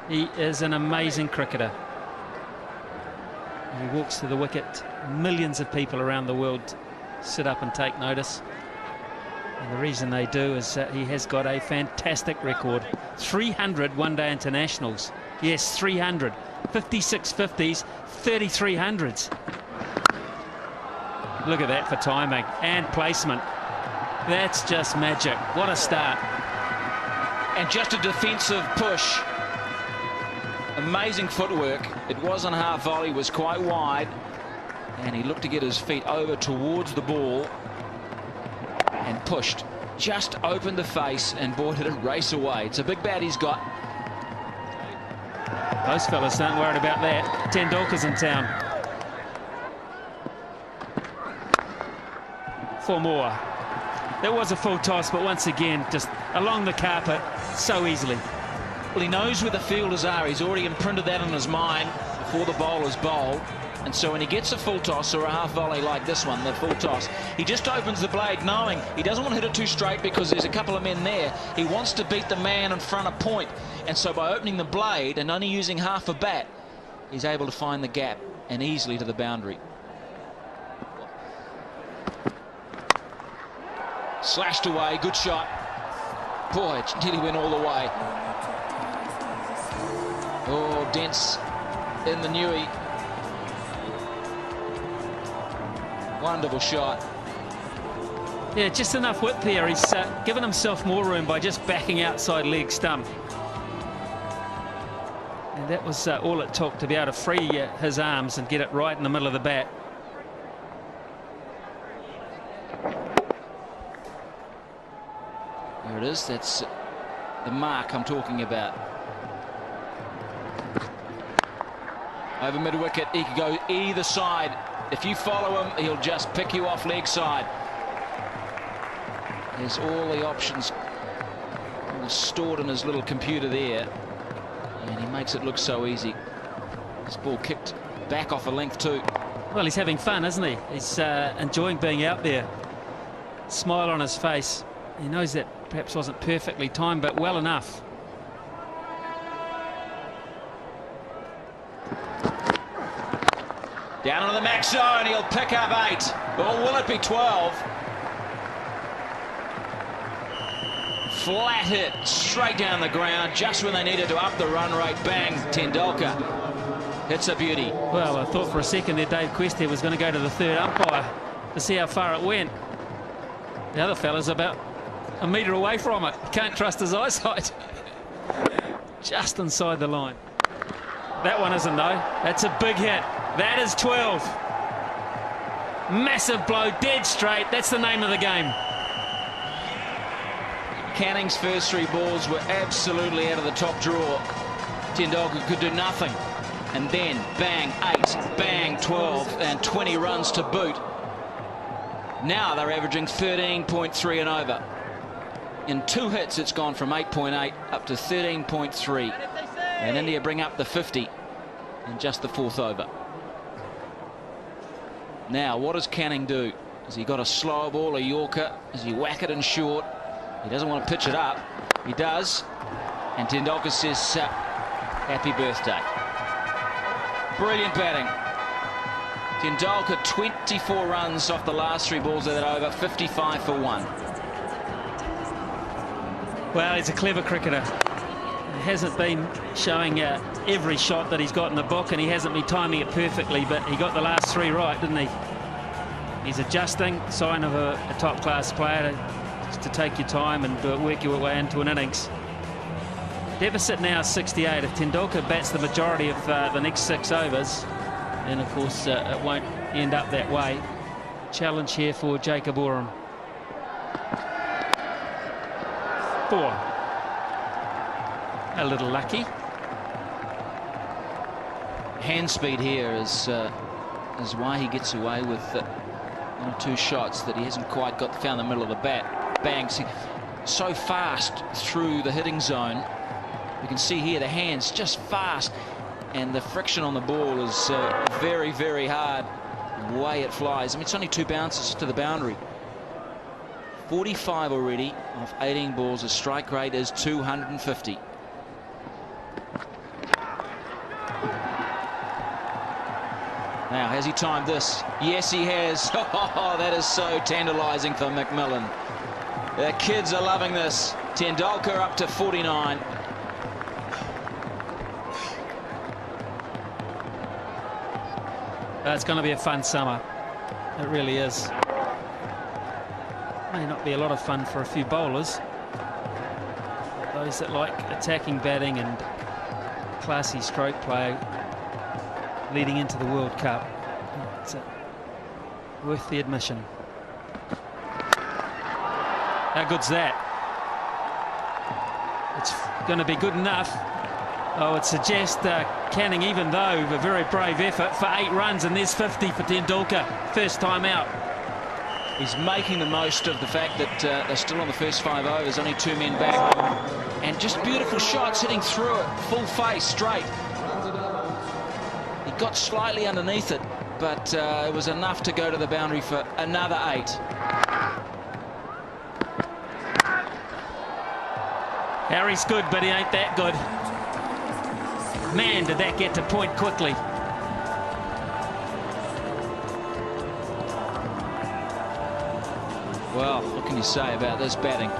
He is an amazing cricketer. He walks to the wicket. Millions of people around the world sit up and take notice. And the reason they do is that he has got a fantastic record. 300 one-day internationals. Yes, 300. 56 50s, 33 hundreds. Look at that for timing and placement. That's just magic. What a start. And just a defensive push. Amazing footwork. It wasn't half volley, was quite wide. And he looked to get his feet over towards the ball and pushed. Just opened the face, and boy, did it race away. It's a big bat he's got. Those fellas aren't worried about that. Tendulkar's in town. 4 more. That was a full toss, but once again, just along the carpet so easily. Well, he knows where the fielders are. He's already imprinted that on his mind before the bowler's bowled. And so when he gets a full toss or a half volley like this one, the full toss, he just opens the blade knowing he doesn't want to hit it too straight because there's a couple of men there. He wants to beat the man in front of point. And so by opening the blade and only using half a bat, he's able to find the gap and easily to the boundary. Slashed away, good shot. Boy, it nearly went all the way. Oh, dense in the Newey. Wonderful shot. Yeah, just enough width there. He's given himself more room by just backing outside leg stump. And that was all it took to be able to free his arms and get it right in the middle of the bat. There it is. That's the mark I'm talking about. Over mid-wicket, he could go either side. If you follow him, he'll just pick you off leg side. There's all the options stored in his little computer there. And he makes it look so easy. This ball kicked back off a length too. Well, he's having fun, isn't he? He's enjoying being out there. Smile on his face. He knows that perhaps wasn't perfectly timed, but well enough. Down on the max zone, he'll pick up 8. Or will it be 12? Flat hit, straight down the ground, just when they needed to up the run rate. Bang, Tendulkar. It's a beauty. Well, I thought for a second there Dave Questy was going to go to the third umpire to see how far it went. The other fella's about a metre away from it. Can't trust his eyesight. Just inside the line. That one isn't, though. That's a big hit. That is 12. Massive blow, dead straight. That's the name of the game. Canning's first 3 balls were absolutely out of the top drawer. Tendulkar could do nothing. And then, bang, 8, bang, 12, and 20 runs to boot. Now they're averaging 13.3 and over. In 2 hits, it's gone from 8.8 up to 13.3. And India bring up the 50 in just the 4th over. Now, what does Canning do? Has he got a slow ball, a Yorker? Does he whack it in short? He doesn't want to pitch it up. He does. And Tendulkar says, happy birthday. Brilliant batting. Tendulkar, 24 runs off the last 3 balls of that over, 55 for 1. Well, he's a clever cricketer. He hasn't been showing every shot that he's got in the book, and he hasn't been timing it perfectly, but he got the last 3 right, didn't he? He's adjusting, sign of a top-class player, just to take your time and work your way into an innings. Deficit now is 68. If Tendulkar bats the majority of the next 6 overs, then of course it won't end up that way. Challenge here for Jacob Oram. 4. A little lucky. Hand speed here is why he gets away with 1 or 2 shots that he hasn't quite found the middle of the bat. Bang, so fast through the hitting zone. You can see here the hands just fast, and the friction on the ball is very, very hard. The way it flies. I mean, it's only 2 bounces to the boundary. 45 already off 18 balls. The strike rate is 250. has he timed this? Yes, he has. Oh, that is so tantalising for McMillan. The kids are loving this. Tendulkar up to 49. It's going to be a fun summer. It really is. May not be a lot of fun for a few bowlers. Those that like attacking batting and classy stroke play leading into the World Cup. It's worth the admission. How good's that? It's going to be good enough. Oh, it suggests Canning, even though a very brave effort, for 8 runs, and there's 50 for Tendulkar. First time out. He's making the most of the fact that they're still on the first 5 overs, only 2 men back. And just beautiful shots, hitting through it, full face, straight. He got slightly underneath it, but it was enough to go to the boundary for another 8. Harry's good, but he ain't that good. Man, did that get to point quickly. Well, what can you say about this batting?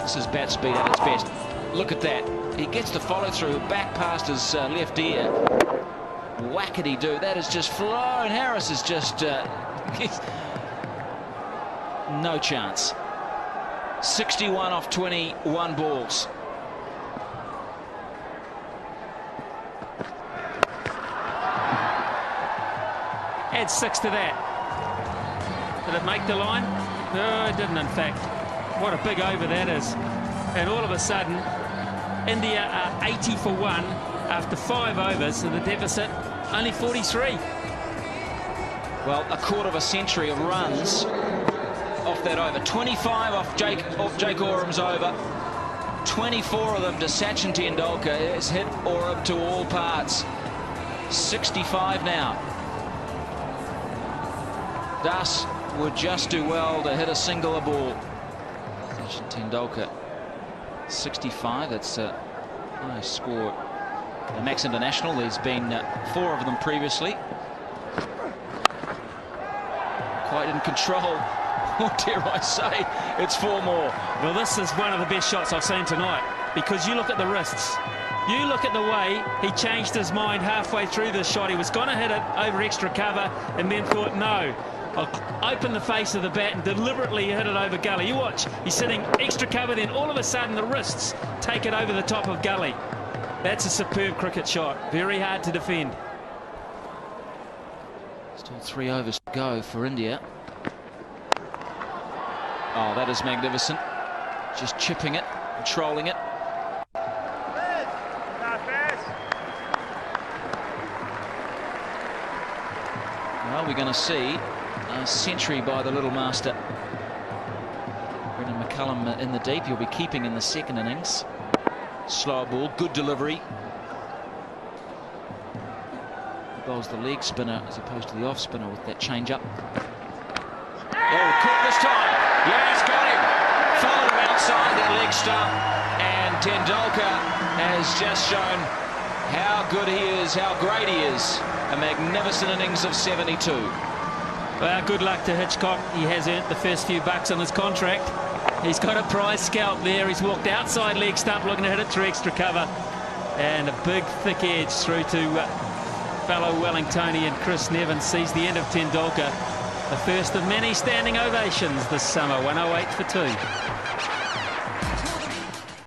This is bat speed at its best. Look at that. He gets the follow-through back past his left ear. Whackety-do. That is just flown. Harris is just... no chance. 61 off 21 balls. Add 6 to that. Did it make the line? No, it didn't, in fact. What a big over that is. And all of a sudden, India are 80 for 1 after 5 overs, and the deficit only 43. Well, a quarter of a century of runs off that over. 25 off Jake Oram's over. 24 of them to Sachin Tendulkar. Has hit Oram to all parts. 65 now. Das would just do well to hit a singular ball. Sachin Tendulkar, 65. That's a nice score. The Max International, there's been 4 of them previously. Quite in control. What dare I say? It's 4 more. Well, this is one of the best shots I've seen tonight, because you look at the wrists. You look at the way he changed his mind halfway through this shot. He was going to hit it over extra cover and then thought, no, I'll open the face of the bat and deliberately hit it over gully. You watch, he's sitting extra cover, then all of a sudden the wrists take it over the top of gully. That's a superb cricket shot. Very hard to defend. Still 3 overs to go for India. Oh, that is magnificent. Just chipping it, controlling it. Well, we're going to see a century by the little master. Brendan McCullum in the deep. He'll be keeping in the second innings. Slow ball, good delivery. He bowls the leg spinner as opposed to the off spinner with that change up. Oh, caught this time. Yes, got him. Followed him outside that leg stump. And Tendulkar has just shown how good he is, how great he is. A magnificent innings of 72. Well, good luck to Hitchcock. He has earned the first few bucks on his contract. He's got a prize scalp there. He's walked outside leg stump looking to hit it through extra cover. And a big thick edge through to fellow Wellingtonian Chris Nevins. Sees the end of Tendulkar. The first of many standing ovations this summer. 108 for 2.